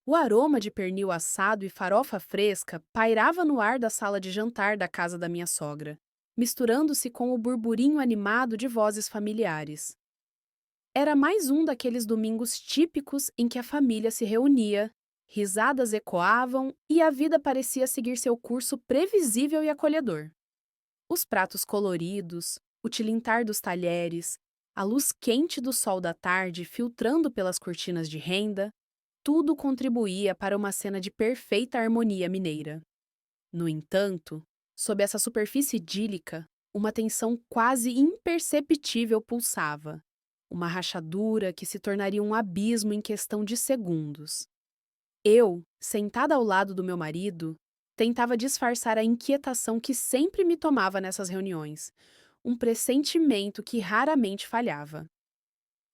O aroma de pernil assado e farofa fresca pairava no ar da sala de jantar da casa da minha sogra, misturando-se com o burburinho animado de vozes familiares. Era mais um daqueles domingos típicos em que a família se reunia, risadas ecoavam e a vida parecia seguir seu curso previsível e acolhedor. Os pratos coloridos, o tilintar dos talheres, a luz quente do sol da tarde filtrando pelas cortinas de renda, tudo contribuía para uma cena de perfeita harmonia mineira. No entanto, sob essa superfície idílica, uma tensão quase imperceptível pulsava, uma rachadura que se tornaria um abismo em questão de segundos. Eu, sentada ao lado do meu marido, tentava disfarçar a inquietação que sempre me tomava nessas reuniões, um pressentimento que raramente falhava.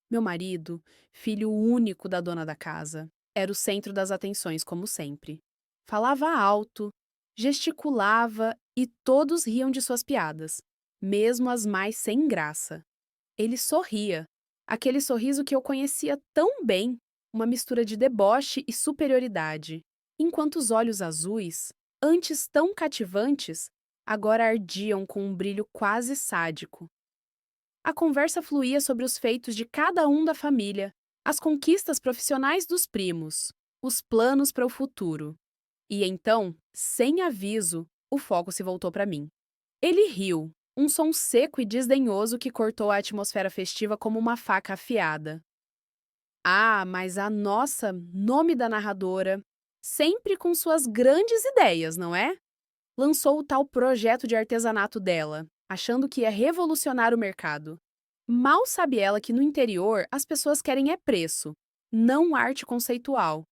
Meu marido, filho único da dona da casa, era o centro das atenções, como sempre. Falava alto, gesticulava e todos riam de suas piadas, mesmo as mais sem graça. Ele sorria, aquele sorriso que eu conhecia tão bem, uma mistura de deboche e superioridade, enquanto os olhos azuis, antes tão cativantes, agora ardiam com um brilho quase sádico. A conversa fluía sobre os feitos de cada um da família, as conquistas profissionais dos primos, os planos para o futuro. E então, sem aviso, o foco se voltou para mim. Ele riu, um som seco e desdenhoso que cortou a atmosfera festiva como uma faca afiada. Ah, mas a nossa, nome da narradora, sempre com suas grandes ideias, não é? Lançou o tal projeto de artesanato dela, achando que ia revolucionar o mercado. Mal sabe ela que no interior as pessoas querem é preço, não arte conceitual.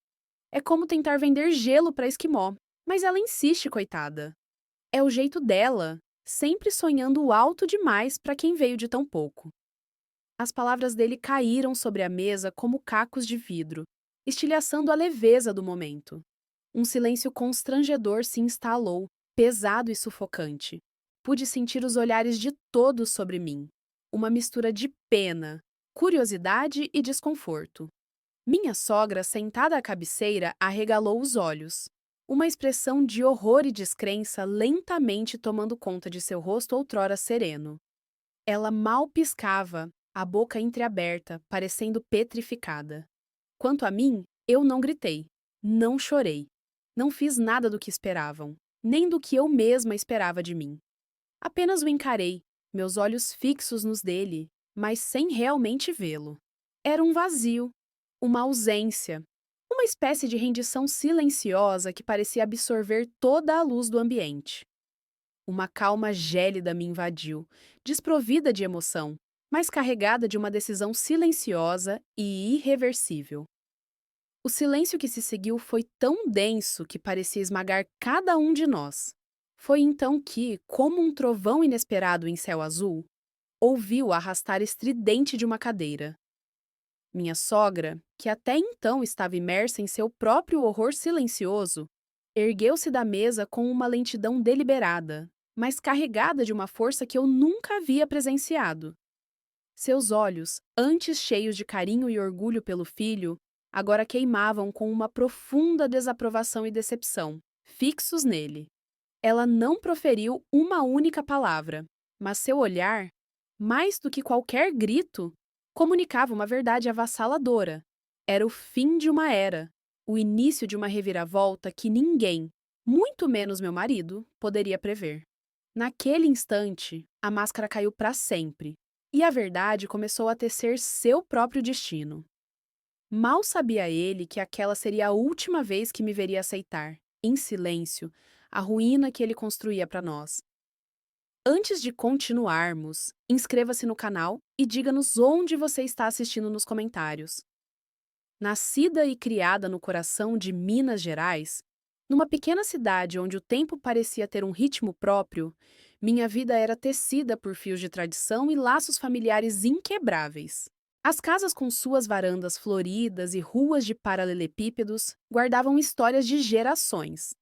É como tentar vender gelo para esquimó, mas ela insiste, coitada. É o jeito dela, sempre sonhando alto demais para quem veio de tão pouco. As palavras dele caíram sobre a mesa como cacos de vidro, estilhaçando a leveza do momento. Um silêncio constrangedor se instalou, pesado e sufocante. Pude sentir os olhares de todos sobre mim. Uma mistura de pena, curiosidade e desconforto. Minha sogra, sentada à cabeceira, arregalou os olhos. Uma expressão de horror e descrença lentamente tomando conta de seu rosto outrora sereno. Ela mal piscava, a boca entreaberta, parecendo petrificada. Quanto a mim, eu não gritei, não chorei. Não fiz nada do que esperavam, nem do que eu mesma esperava de mim. Apenas o encarei, meus olhos fixos nos dele, mas sem realmente vê-lo. Era um vazio, uma ausência, uma espécie de rendição silenciosa que parecia absorver toda a luz do ambiente. Uma calma gélida me invadiu, desprovida de emoção, mas carregada de uma decisão silenciosa e irreversível. O silêncio que se seguiu foi tão denso que parecia esmagar cada um de nós. Foi então que, como um trovão inesperado em céu azul, ouvi o arrastar estridente de uma cadeira. Minha sogra, que até então estava imersa em seu próprio horror silencioso, ergueu-se da mesa com uma lentidão deliberada, mas carregada de uma força que eu nunca havia presenciado. Seus olhos, antes cheios de carinho e orgulho pelo filho, agora queimavam com uma profunda desaprovação e decepção, fixos nele. Ela não proferiu uma única palavra, mas seu olhar, mais do que qualquer grito, comunicava uma verdade avassaladora. Era o fim de uma era, o início de uma reviravolta que ninguém, muito menos meu marido, poderia prever. Naquele instante, a máscara caiu para sempre, e a verdade começou a tecer seu próprio destino. Mal sabia ele que aquela seria a última vez que me veria aceitar, em silêncio, a ruína que ele construía para nós. Antes de continuarmos, inscreva-se no canal e diga-nos onde você está assistindo nos comentários. Nascida e criada no coração de Minas Gerais, numa pequena cidade onde o tempo parecia ter um ritmo próprio, minha vida era tecida por fios de tradição e laços familiares inquebráveis. As casas com suas varandas floridas e ruas de paralelepípedos guardavam histórias de gerações.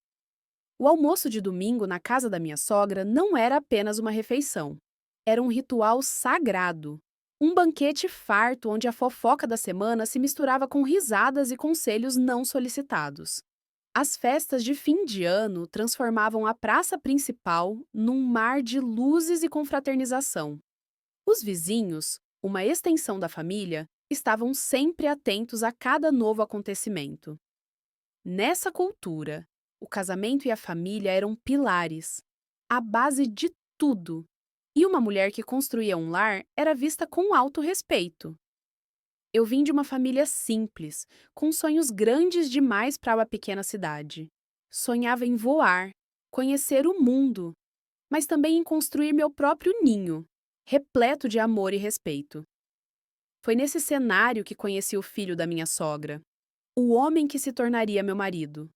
O almoço de domingo na casa da minha sogra não era apenas uma refeição. Era um ritual sagrado, Um banquete farto onde a fofoca da semana se misturava com risadas e conselhos não solicitados. As festas de fim de ano transformavam a praça principal num mar de luzes e confraternização. Os vizinhos, uma extensão da família, estavam sempre atentos a cada novo acontecimento. Nessa cultura, o casamento e a família eram pilares, a base de tudo. E uma mulher que construía um lar era vista com alto respeito. Eu vim de uma família simples, com sonhos grandes demais para uma pequena cidade. Sonhava em voar, conhecer o mundo, mas também em construir meu próprio ninho, repleto de amor e respeito. Foi nesse cenário que conheci o filho da minha sogra, o homem que se tornaria meu marido.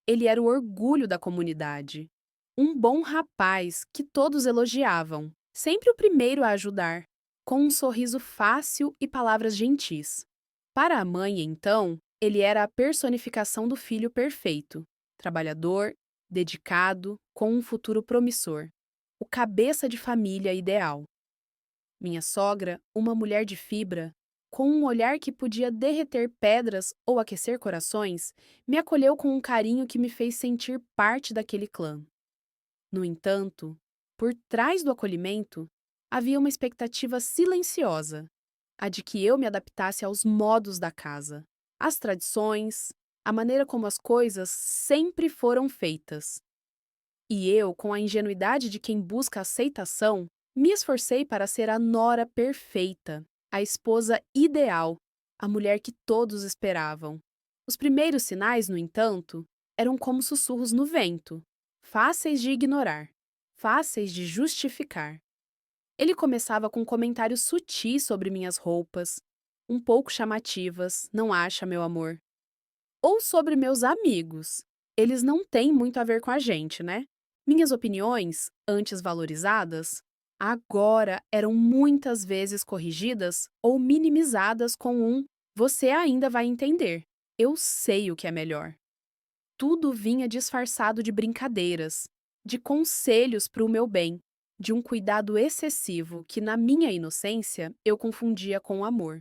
Ele era o orgulho da comunidade. Um bom rapaz que todos elogiavam, sempre o primeiro a ajudar, com um sorriso fácil e palavras gentis. Para a mãe, então, ele era a personificação do filho perfeito, trabalhador, dedicado, com um futuro promissor. O cabeça de família ideal. Minha sogra, uma mulher de fibra, com um olhar que podia derreter pedras ou aquecer corações, me acolheu com um carinho que me fez sentir parte daquele clã. No entanto, por trás do acolhimento, havia uma expectativa silenciosa, a de que eu me adaptasse aos modos da casa, às tradições, à maneira como as coisas sempre foram feitas. E eu, com a ingenuidade de quem busca aceitação, me esforcei para ser a nora perfeita, a esposa ideal, a mulher que todos esperavam. Os primeiros sinais, no entanto, eram como sussurros no vento, fáceis de ignorar, fáceis de justificar. Ele começava com comentários sutis sobre minhas roupas, um pouco chamativas, não acha, meu amor? Ou sobre meus amigos. Eles não têm muito a ver com a gente, né? Minhas opiniões, antes valorizadas, agora eram muitas vezes corrigidas ou minimizadas com um "você ainda vai entender. Eu sei o que é melhor." Tudo vinha disfarçado de brincadeiras, de conselhos para o meu bem, de um cuidado excessivo que, na minha inocência, eu confundia com amor.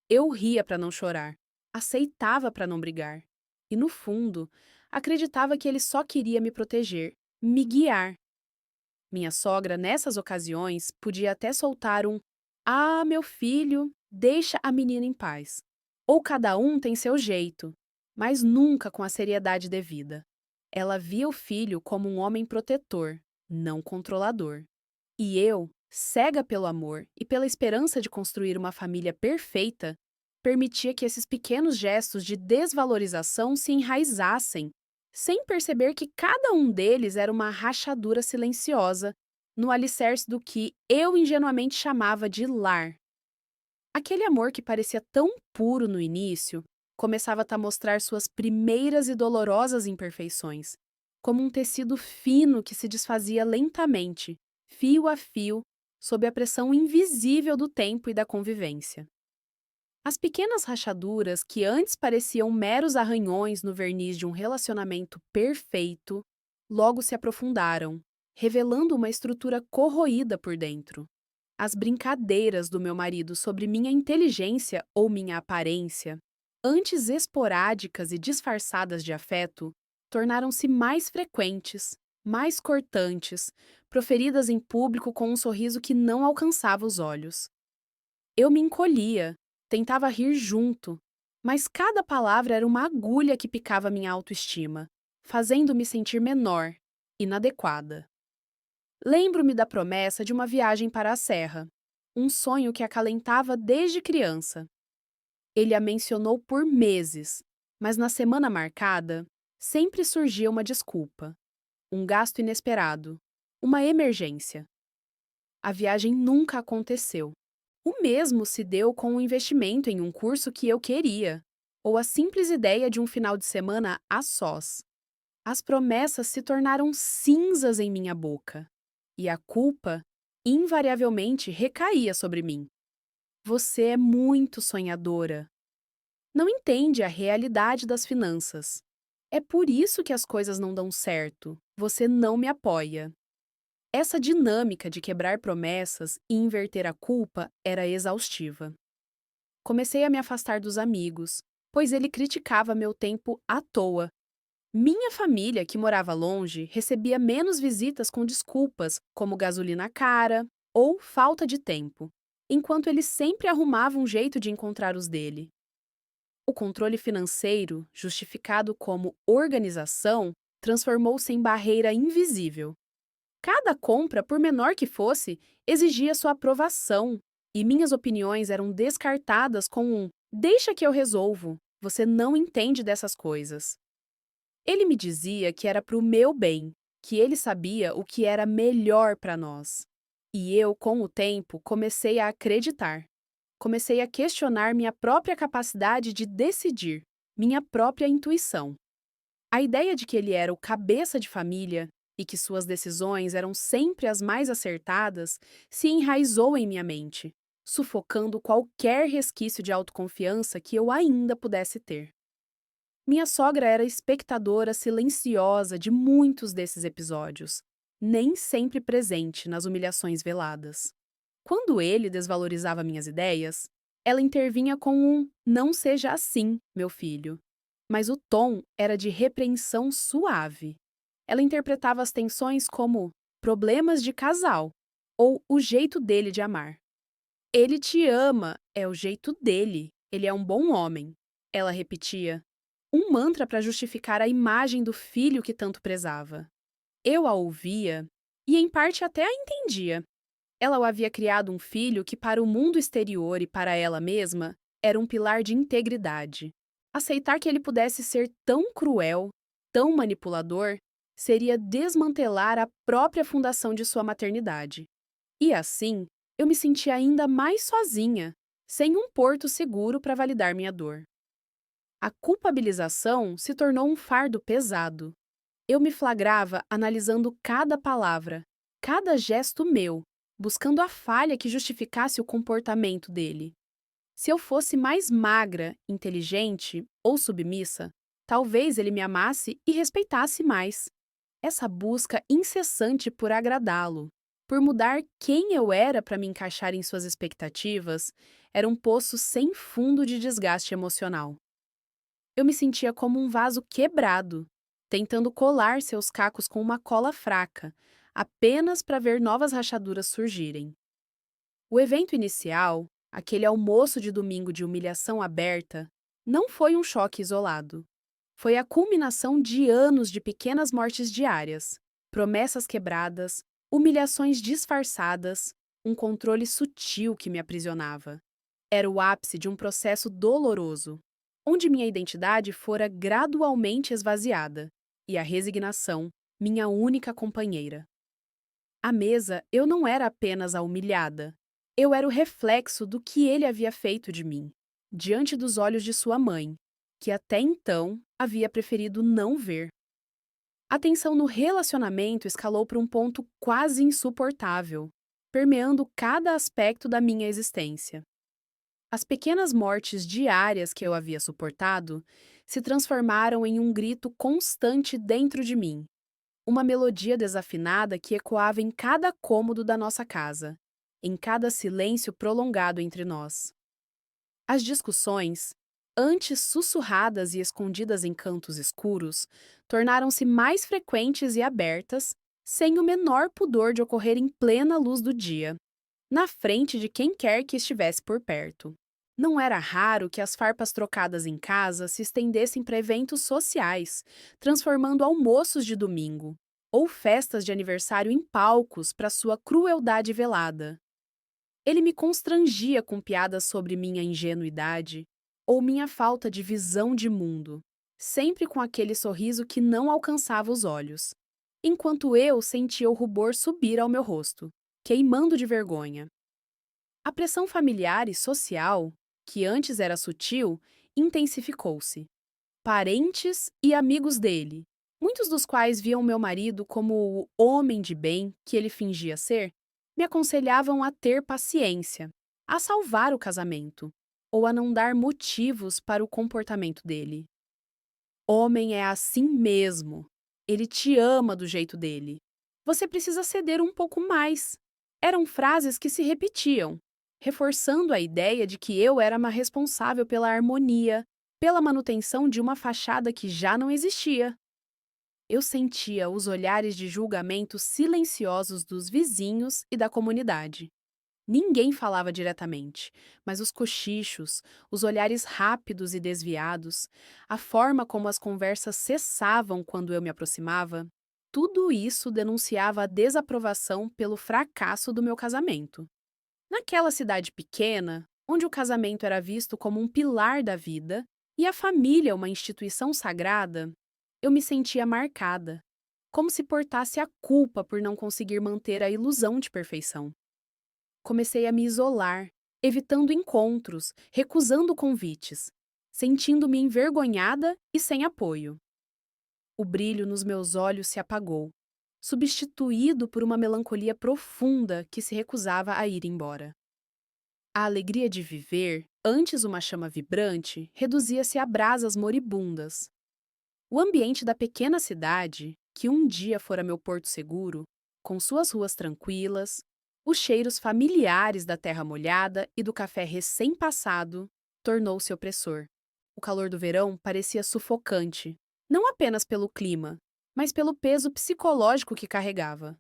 Eu ria para não chorar, aceitava para não brigar. E, no fundo, acreditava que ele só queria me proteger, me guiar. Minha sogra, nessas ocasiões, podia até soltar um "Ah, meu filho, deixa a menina em paz." Ou "cada um tem seu jeito", mas nunca com a seriedade devida. Ela via o filho como um homem protetor, não controlador. E eu, cega pelo amor e pela esperança de construir uma família perfeita, permitia que esses pequenos gestos de desvalorização se enraizassem, sem perceber que cada um deles era uma rachadura silenciosa no alicerce do que eu ingenuamente chamava de lar. Aquele amor que parecia tão puro no início começava a mostrar suas primeiras e dolorosas imperfeições, como um tecido fino que se desfazia lentamente, fio a fio, sob a pressão invisível do tempo e da convivência. As pequenas rachaduras que antes pareciam meros arranhões no verniz de um relacionamento perfeito, logo se aprofundaram, revelando uma estrutura corroída por dentro. As brincadeiras do meu marido sobre minha inteligência ou minha aparência, antes esporádicas e disfarçadas de afeto, tornaram-se mais frequentes, mais cortantes, proferidas em público com um sorriso que não alcançava os olhos. Eu me encolhia, tentava rir junto, mas cada palavra era uma agulha que picava minha autoestima, fazendo-me sentir menor, inadequada. Lembro-me da promessa de uma viagem para a serra, um sonho que acalentava desde criança. Ele a mencionou por meses, mas na semana marcada, sempre surgia uma desculpa, um gasto inesperado, uma emergência. A viagem nunca aconteceu. O mesmo se deu com o investimento em um curso que eu queria, ou a simples ideia de um final de semana a sós. As promessas se tornaram cinzas em minha boca, e a culpa, invariavelmente, recaía sobre mim. Você é muito sonhadora. Não entende a realidade das finanças. É por isso que as coisas não dão certo. Você não me apoia. Essa dinâmica de quebrar promessas e inverter a culpa era exaustiva. Comecei a me afastar dos amigos, pois ele criticava meu tempo à toa. Minha família, que morava longe, recebia menos visitas com desculpas, como gasolina cara ou falta de tempo, enquanto ele sempre arrumava um jeito de encontrar os dele. O controle financeiro, justificado como organização, transformou-se em barreira invisível. Cada compra, por menor que fosse, exigia sua aprovação, e minhas opiniões eram descartadas com um "deixa que eu resolvo, você não entende dessas coisas". Ele me dizia que era para o meu bem, que ele sabia o que era melhor para nós. E eu, com o tempo, comecei a acreditar. Comecei a questionar minha própria capacidade de decidir, minha própria intuição. A ideia de que ele era o cabeça de família e que suas decisões eram sempre as mais acertadas se enraizou em minha mente, sufocando qualquer resquício de autoconfiança que eu ainda pudesse ter. Minha sogra era espectadora silenciosa de muitos desses episódios, nem sempre presente nas humilhações veladas. Quando ele desvalorizava minhas ideias, ela intervinha com um "não seja assim, meu filho". Mas o tom era de repreensão suave. Ela interpretava as tensões como problemas de casal ou o jeito dele de amar. Ele te ama, é o jeito dele, ele é um bom homem. Ela repetia, um mantra para justificar a imagem do filho que tanto prezava. Eu a ouvia e, em parte, até a entendia. Ela o havia criado um filho que, para o mundo exterior e para ela mesma, era um pilar de integridade. Aceitar que ele pudesse ser tão cruel, tão manipulador, seria desmantelar a própria fundação de sua maternidade. E assim, eu me sentia ainda mais sozinha, sem um porto seguro para validar minha dor. A culpabilização se tornou um fardo pesado. Eu me flagrava analisando cada palavra, cada gesto meu, buscando a falha que justificasse o comportamento dele. Se eu fosse mais magra, inteligente ou submissa, talvez ele me amasse e respeitasse mais. Essa busca incessante por agradá-lo, por mudar quem eu era para me encaixar em suas expectativas, era um poço sem fundo de desgaste emocional. Eu me sentia como um vaso quebrado, tentando colar seus cacos com uma cola fraca, apenas para ver novas rachaduras surgirem. O evento inicial, aquele almoço de domingo de humilhação aberta, não foi um choque isolado. Foi a culminação de anos de pequenas mortes diárias, promessas quebradas, humilhações disfarçadas, um controle sutil que me aprisionava. Era o ápice de um processo doloroso, onde minha identidade fora gradualmente esvaziada, e a resignação, minha única companheira. À mesa, eu não era apenas a humilhada. Eu era o reflexo do que ele havia feito de mim, diante dos olhos de sua mãe, que até então havia preferido não ver. A tensão no relacionamento escalou para um ponto quase insuportável, permeando cada aspecto da minha existência. As pequenas mortes diárias que eu havia suportado se transformaram em um grito constante dentro de mim, uma melodia desafinada que ecoava em cada cômodo da nossa casa, em cada silêncio prolongado entre nós. As discussões, antes sussurradas e escondidas em cantos escuros, tornaram-se mais frequentes e abertas, sem o menor pudor de ocorrer em plena luz do dia, na frente de quem quer que estivesse por perto. Não era raro que as farpas trocadas em casa se estendessem para eventos sociais, transformando almoços de domingo ou festas de aniversário em palcos para sua crueldade velada. Ele me constrangia com piadas sobre minha ingenuidade ou minha falta de visão de mundo, sempre com aquele sorriso que não alcançava os olhos, enquanto eu sentia o rubor subir ao meu rosto, queimando de vergonha. A pressão familiar e social, que antes era sutil, intensificou-se. Parentes e amigos dele, muitos dos quais viam meu marido como o homem de bem que ele fingia ser, me aconselhavam a ter paciência, a salvar o casamento, ou a não dar motivos para o comportamento dele. Homem é assim mesmo. Ele te ama do jeito dele. Você precisa ceder um pouco mais. Eram frases que se repetiam, reforçando a ideia de que eu era uma responsável pela harmonia, pela manutenção de uma fachada que já não existia. Eu sentia os olhares de julgamento silenciosos dos vizinhos e da comunidade. Ninguém falava diretamente, mas os cochichos, os olhares rápidos e desviados, a forma como as conversas cessavam quando eu me aproximava, tudo isso denunciava a desaprovação pelo fracasso do meu casamento. Naquela cidade pequena, onde o casamento era visto como um pilar da vida e a família uma instituição sagrada, eu me sentia marcada, como se portasse a culpa por não conseguir manter a ilusão de perfeição. Comecei a me isolar, evitando encontros, recusando convites, sentindo-me envergonhada e sem apoio. O brilho nos meus olhos se apagou, substituído por uma melancolia profunda que se recusava a ir embora. A alegria de viver, antes uma chama vibrante, reduzia-se a brasas moribundas. O ambiente da pequena cidade, que um dia fora meu porto seguro, com suas ruas tranquilas, os cheiros familiares da terra molhada e do café recém-passado, tornou-se opressor. O calor do verão parecia sufocante, não apenas pelo clima, mas pelo peso psicológico que carregava.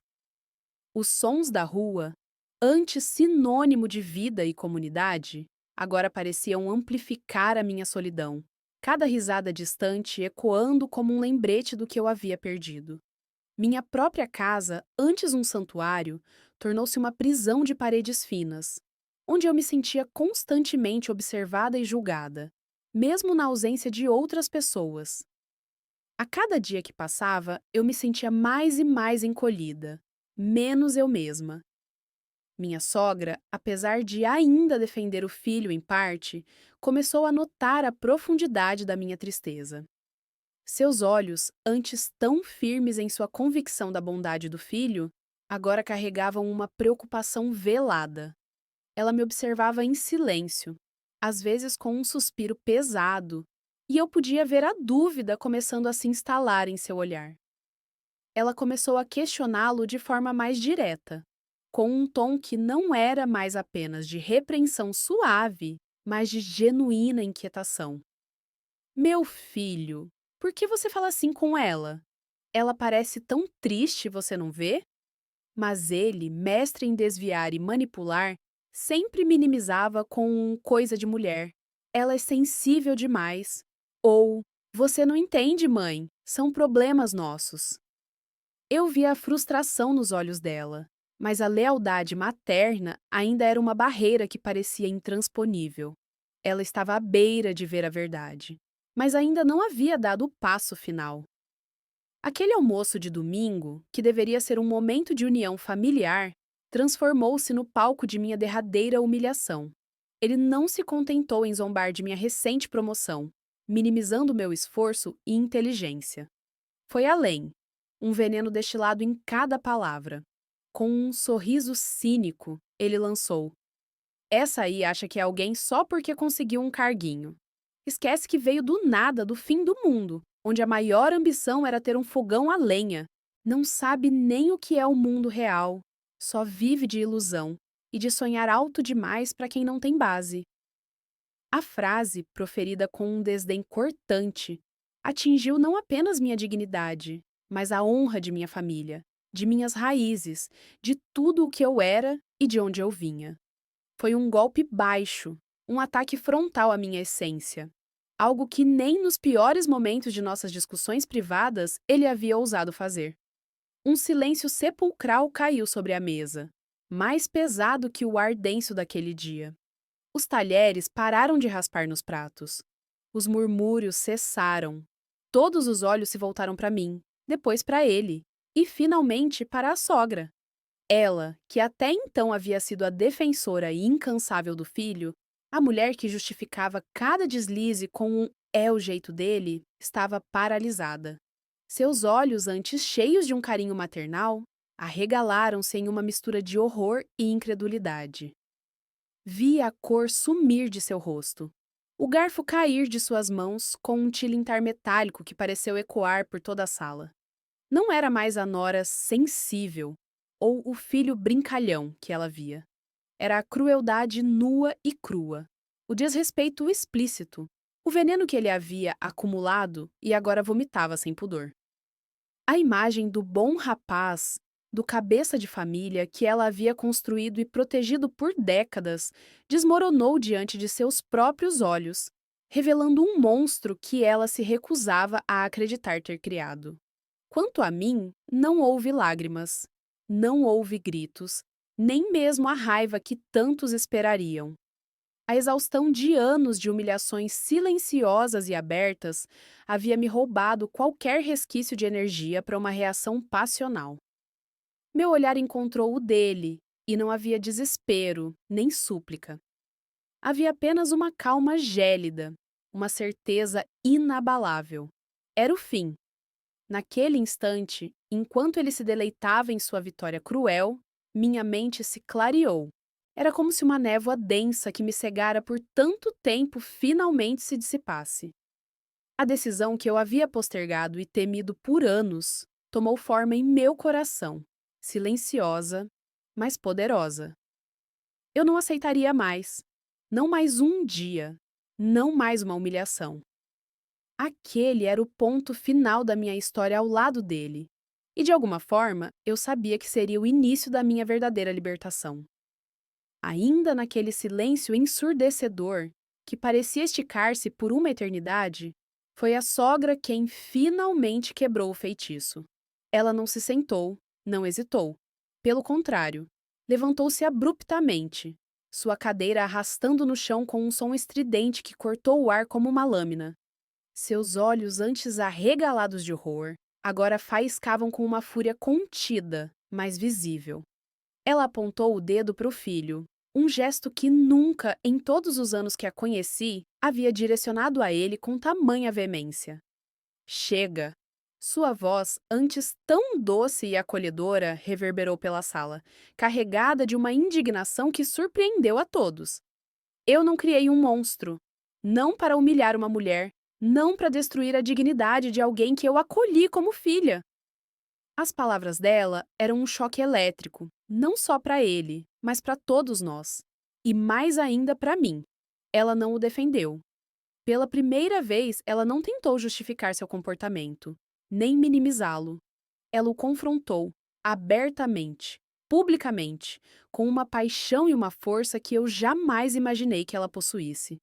Os sons da rua, antes sinônimo de vida e comunidade, agora pareciam amplificar a minha solidão, cada risada distante ecoando como um lembrete do que eu havia perdido. Minha própria casa, antes um santuário, tornou-se uma prisão de paredes finas, onde eu me sentia constantemente observada e julgada, mesmo na ausência de outras pessoas. A cada dia que passava, eu me sentia mais e mais encolhida, menos eu mesma. Minha sogra, apesar de ainda defender o filho em parte, começou a notar a profundidade da minha tristeza. Seus olhos, antes tão firmes em sua convicção da bondade do filho, agora carregavam uma preocupação velada. Ela me observava em silêncio, às vezes com um suspiro pesado, e eu podia ver a dúvida começando a se instalar em seu olhar. Ela começou a questioná-lo de forma mais direta, com um tom que não era mais apenas de repreensão suave, mas de genuína inquietação. Meu filho, por que você fala assim com ela? Ela parece tão triste, você não vê? Mas ele, mestre em desviar e manipular, sempre minimizava com um coisa de mulher. Ela é sensível demais. Ou, você não entende, mãe, são problemas nossos. Eu via a frustração nos olhos dela, mas a lealdade materna ainda era uma barreira que parecia intransponível. Ela estava à beira de ver a verdade, mas ainda não havia dado o passo final. Aquele almoço de domingo, que deveria ser um momento de união familiar, transformou-se no palco de minha derradeira humilhação. Ele não se contentou em zombar de minha recente promoção, minimizando meu esforço e inteligência. Foi além, um veneno destilado em cada palavra. Com um sorriso cínico, ele lançou: essa aí acha que é alguém só porque conseguiu um carguinho. Esquece que veio do nada, do fim do mundo, onde a maior ambição era ter um fogão a lenha. Não sabe nem o que é o mundo real. Só vive de ilusão e de sonhar alto demais para quem não tem base. A frase, proferida com um desdém cortante, atingiu não apenas minha dignidade, mas a honra de minha família, de minhas raízes, de tudo o que eu era e de onde eu vinha. Foi um golpe baixo, um ataque frontal à minha essência. Algo que nem nos piores momentos de nossas discussões privadas ele havia ousado fazer. Um silêncio sepulcral caiu sobre a mesa, mais pesado que o ar denso daquele dia. Os talheres pararam de raspar nos pratos. Os murmúrios cessaram. Todos os olhos se voltaram para mim, depois para ele, e finalmente para a sogra. Ela, que até então havia sido a defensora e incansável do filho, a mulher que justificava cada deslize com um "é o jeito dele", estava paralisada. Seus olhos, antes cheios de um carinho maternal, arregalaram-se em uma mistura de horror e incredulidade. Via a cor sumir de seu rosto. O garfo cair de suas mãos com um tilintar metálico que pareceu ecoar por toda a sala. Não era mais a nora sensível ou o filho brincalhão que ela via. Era a crueldade nua e crua, o desrespeito explícito, o veneno que ele havia acumulado e agora vomitava sem pudor. A imagem do bom rapaz, do cabeça de família que ela havia construído e protegido por décadas, desmoronou diante de seus próprios olhos, revelando um monstro que ela se recusava a acreditar ter criado. Quanto a mim, não houve lágrimas, não houve gritos, nem mesmo a raiva que tantos esperariam. A exaustão de anos de humilhações silenciosas e abertas havia me roubado qualquer resquício de energia para uma reação passional. Meu olhar encontrou o dele, e não havia desespero, nem súplica. Havia apenas uma calma gélida, uma certeza inabalável. Era o fim. Naquele instante, enquanto ele se deleitava em sua vitória cruel, minha mente se clareou. Era como se uma névoa densa que me cegara por tanto tempo finalmente se dissipasse. A decisão que eu havia postergado e temido por anos tomou forma em meu coração, silenciosa, mas poderosa. Eu não aceitaria mais. Não mais um dia. Não mais uma humilhação. Aquele era o ponto final da minha história ao lado dele. E de alguma forma, eu sabia que seria o início da minha verdadeira libertação. Ainda naquele silêncio ensurdecedor, que parecia esticar-se por uma eternidade, foi a sogra quem finalmente quebrou o feitiço. Ela não se sentou, não hesitou. Pelo contrário, levantou-se abruptamente, sua cadeira arrastando no chão com um som estridente que cortou o ar como uma lâmina. Seus olhos, antes arregalados de horror, agora faiscavam com uma fúria contida, mas visível. Ela apontou o dedo para o filho, um gesto que nunca, em todos os anos que a conheci, havia direcionado a ele com tamanha veemência. Chega! Sua voz, antes tão doce e acolhedora, reverberou pela sala, carregada de uma indignação que surpreendeu a todos. Eu não criei um monstro. Não para humilhar uma mulher, não para destruir a dignidade de alguém que eu acolhi como filha. As palavras dela eram um choque elétrico, não só para ele, mas para todos nós. E mais ainda para mim. Ela não o defendeu. Pela primeira vez, ela não tentou justificar seu comportamento, nem minimizá-lo. Ela o confrontou, abertamente, publicamente, com uma paixão e uma força que eu jamais imaginei que ela possuísse.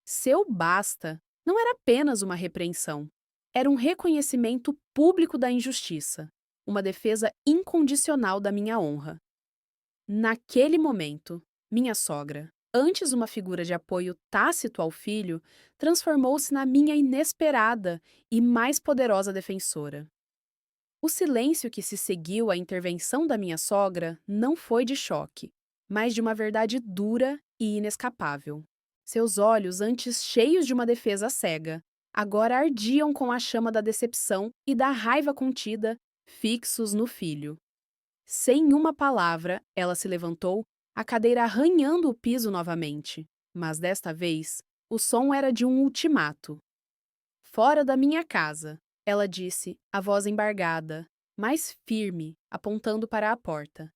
Seu basta não era apenas uma repreensão, era um reconhecimento público da injustiça, uma defesa incondicional da minha honra. Naquele momento, minha sogra, antes uma figura de apoio tácito ao filho, transformou-se na minha inesperada e mais poderosa defensora. O silêncio que se seguiu à intervenção da minha sogra não foi de choque, mas de uma verdade dura e inescapável. Seus olhos, antes cheios de uma defesa cega, agora ardiam com a chama da decepção e da raiva contida, fixos no filho. Sem uma palavra, ela se levantou, a cadeira arranhando o piso novamente. Mas desta vez, o som era de um ultimato. Fora da minha casa, ela disse, a voz embargada, mais firme, apontando para a porta.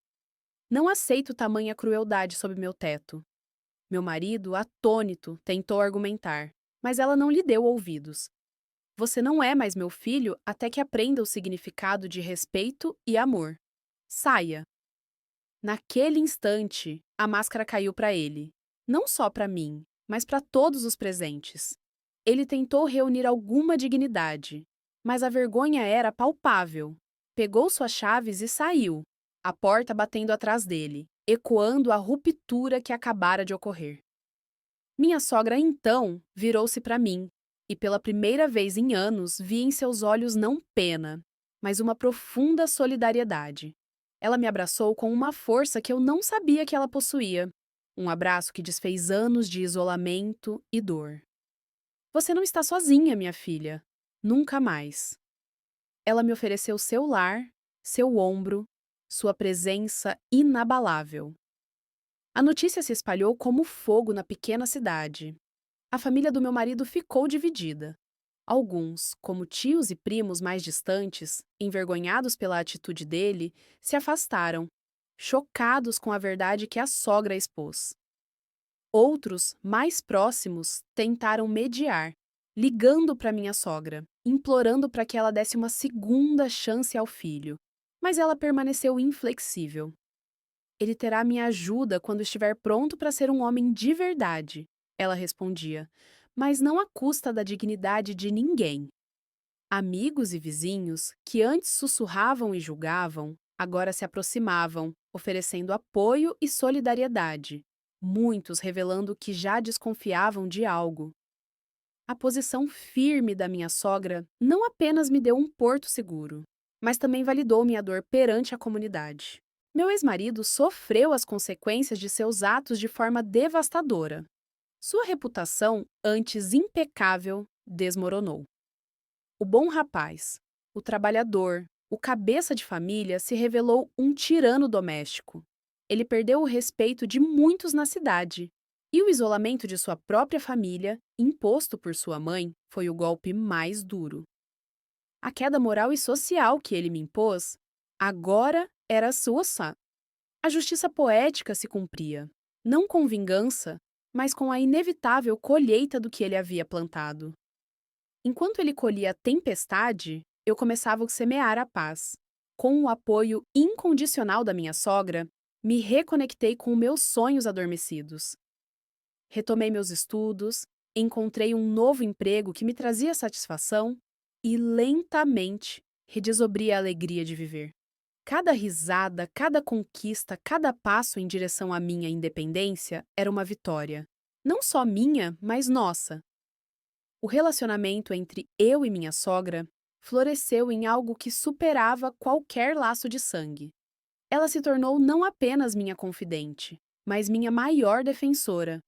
Não aceito tamanha crueldade sob meu teto. Meu marido, atônito, tentou argumentar, mas ela não lhe deu ouvidos. Você não é mais meu filho até que aprenda o significado de respeito e amor. Saia. Naquele instante, a máscara caiu para ele. Não só para mim, mas para todos os presentes. Ele tentou reunir alguma dignidade, mas a vergonha era palpável. Pegou suas chaves e saiu, a porta batendo atrás dele, ecoando a ruptura que acabara de ocorrer. Minha sogra, então, virou-se para mim, e pela primeira vez em anos vi em seus olhos não pena, mas uma profunda solidariedade. Ela me abraçou com uma força que eu não sabia que ela possuía, um abraço que desfez anos de isolamento e dor. Você não está sozinha, minha filha. Nunca mais. Ela me ofereceu seu lar, seu ombro, sua presença inabalável. A notícia se espalhou como fogo na pequena cidade. A família do meu marido ficou dividida. Alguns, como tios e primos mais distantes, envergonhados pela atitude dele, se afastaram, chocados com a verdade que a sogra expôs. Outros, mais próximos, tentaram mediar, ligando para minha sogra, implorando para que ela desse uma segunda chance ao filho. Mas ela permaneceu inflexível. Ele terá minha ajuda quando estiver pronto para ser um homem de verdade, ela respondia, mas não à custa da dignidade de ninguém. Amigos e vizinhos, que antes sussurravam e julgavam, agora se aproximavam, oferecendo apoio e solidariedade, muitos revelando que já desconfiavam de algo. A posição firme da minha sogra não apenas me deu um porto seguro, mas também validou minha dor perante a comunidade. Meu ex-marido sofreu as consequências de seus atos de forma devastadora. Sua reputação, antes impecável, desmoronou. O bom rapaz, o trabalhador, o cabeça de família se revelou um tirano doméstico. Ele perdeu o respeito de muitos na cidade. E o isolamento de sua própria família, imposto por sua mãe, foi o golpe mais duro. A queda moral e social que ele me impôs, agora era sua. A justiça poética se cumpria, não com vingança, mas com a inevitável colheita do que ele havia plantado. Enquanto ele colhia a tempestade, eu começava a semear a paz. Com o apoio incondicional da minha sogra, me reconectei com meus sonhos adormecidos. Retomei meus estudos, encontrei um novo emprego que me trazia satisfação e, lentamente, redescobri a alegria de viver. Cada risada, cada conquista, cada passo em direção à minha independência era uma vitória. Não só minha, mas nossa. O relacionamento entre eu e minha sogra floresceu em algo que superava qualquer laço de sangue. Ela se tornou não apenas minha confidente, mas minha maior defensora.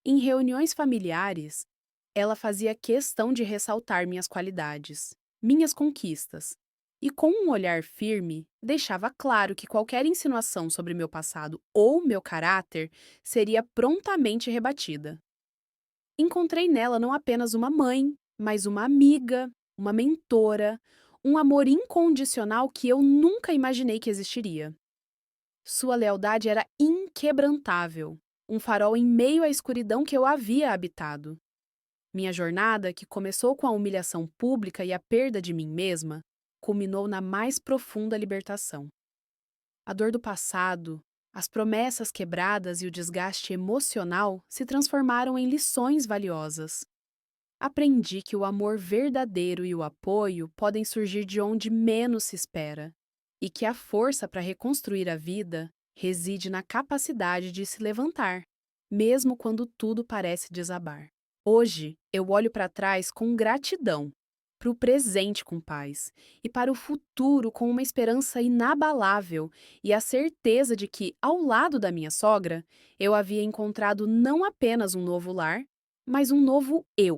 Em reuniões familiares, ela fazia questão de ressaltar minhas qualidades, minhas conquistas, e com um olhar firme, deixava claro que qualquer insinuação sobre meu passado ou meu caráter seria prontamente rebatida. Encontrei nela não apenas uma mãe, mas uma amiga, uma mentora, um amor incondicional que eu nunca imaginei que existiria. Sua lealdade era inquebrantável, um farol em meio à escuridão que eu havia habitado. Minha jornada, que começou com a humilhação pública e a perda de mim mesma, culminou na mais profunda libertação. A dor do passado, as promessas quebradas e o desgaste emocional se transformaram em lições valiosas. Aprendi que o amor verdadeiro e o apoio podem surgir de onde menos se espera, e que a força para reconstruir a vida reside na capacidade de se levantar, mesmo quando tudo parece desabar. Hoje, eu olho para trás com gratidão, para o presente com paz e para o futuro com uma esperança inabalável e a certeza de que, ao lado da minha sogra, eu havia encontrado não apenas um novo lar, mas um novo eu.